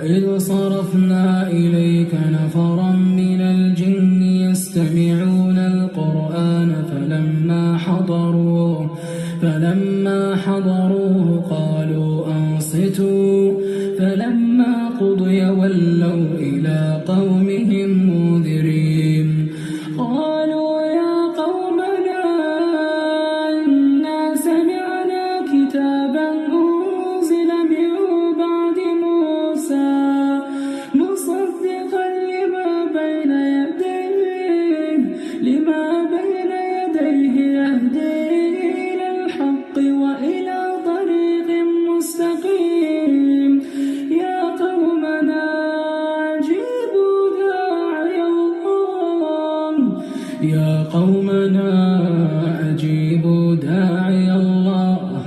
وإذ صرفنا إليك نفرا من الجن يستمعون القرآن فلما حضروه قالوا أنصتوا فلما قضي ولوا إلى قومهم منذرين قالوا يا قومنا إنا سمعنا كتابا أنزل من بعد موسى مصدقا لما بين يديه يهدي إلى الحق وإلى طريق مستقيم يا قومنا أجيبوا داعي الله